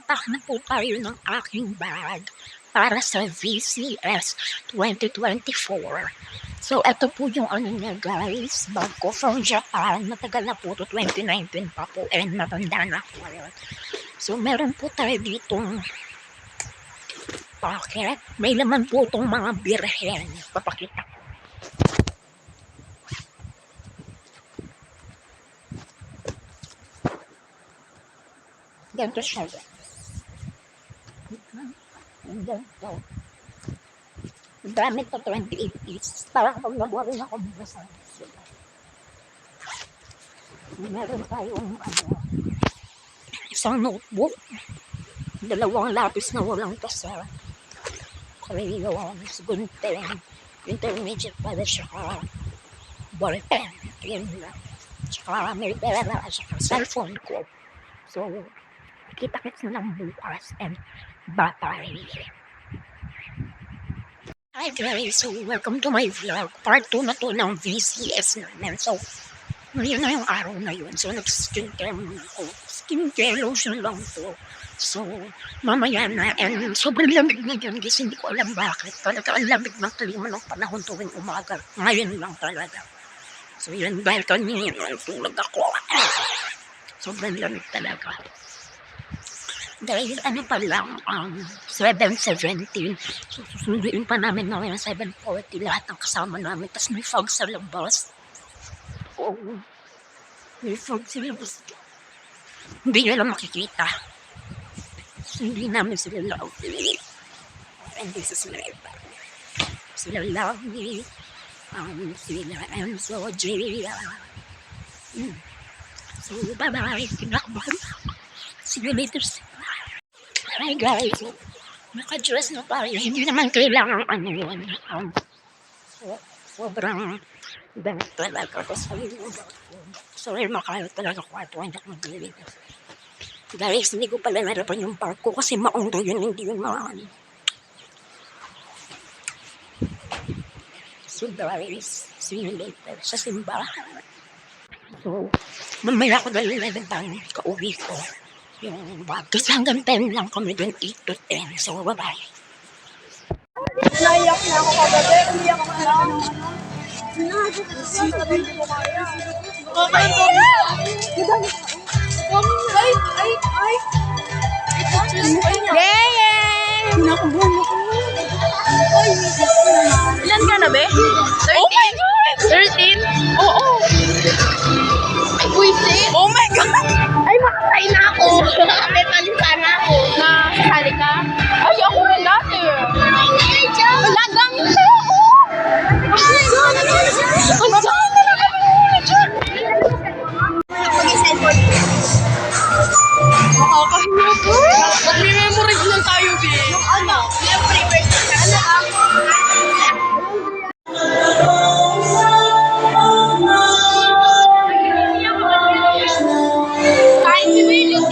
Mag-unpack na po tayo ng aking bag para sa VCS 2024. So, ito po yung ano niya guys, bag ko from Japan. Matagal na po to, 2019 pa po, and matanda na po yun. So, meron po tayo ditong pocket. May laman po itong mga birhen. Papakita ko. Ganito siya. And ganito. Dami to, 28 pieces. Parang pag nabuharin ako mula sa sila. Meron tayong isang notebook. Dalawang lapis na walang tasa. Crayons, gunting, intermediate pala siya ka. Ballpen. Yun lang. Tsaka may pera, tsaka cellphone ko. So, kita-kits na lang bukas and battery. Hi guys, so welcome to my vlog. Part 2 na to ng VCS namin. So, ngayon na yung araw na yun. So, nag-skincare muna ako. Skincare lotion lang to. So, mamaya na. And sobrang lamig na yun guys. Hindi ko alam bakit. Talaga ang lamig ng klima ng panahon tuwing umaga. Ngayon lang talaga. So, yun. Dahil kanina tulog ako. Sobrang lamig talaga. Dahil ano pa lang, 7:17. So, susunduin pa namin na ngayon 7:40 lahat ng kasama namin. Tapos may fog sa labas. Oh, may fog sa labas. Hindi nyo lang makikita. So, hindi namin sila lovely. Hindi sa sila iba. Sila lovely. Sila Enzo, Jay. So, bye-bye. Kinakbahan. See you later. Hi guys. Naka-dress na tayo. Hindi naman kailangan ano yun. Sobrang damit talaga ko sa iyo. Sorry, makayo talaga kwarto. Hindi ako magliligas. Guys, hindi ko pala narapan yung park ko kasi maungdo yun. Hindi yun maano. So guys, see you later sa simbahan. So, mamaya ako dahil 11 tayo kauwi ko. Yung bag. Kasi hanggang 10 lang kami doon, 8 to 10. So, bye-bye. Naiyak na ako kagabi. Umiyak ako na lang. Hindi ko kaya. Oh my God! Ay! Yay! Nakabuhan ako. Ay, Ilan ka na, be? 13? Oh my God! 13? Oo. Ay, buisit. Oh my God! Ay, makasay na ako. May palisa na ako. Nakasali ka? Ay, ako rin dati. Wala, gamit sa'yo ako. Ang saan na lang kami dyan? mag-cellphone. Makakahinga ko. Mag-memorize lang tayo, be. Yung ano? Yung pre-birth ka. Ano ang... Kahit si William,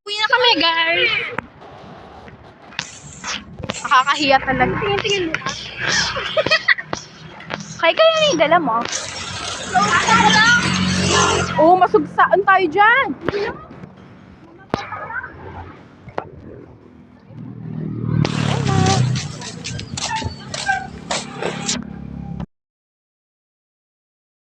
Uwi na kami, guys. Nakakahiya talaga. Tingin mo. Kaya yung dala mo? Oo, masugsaan tayo dyan.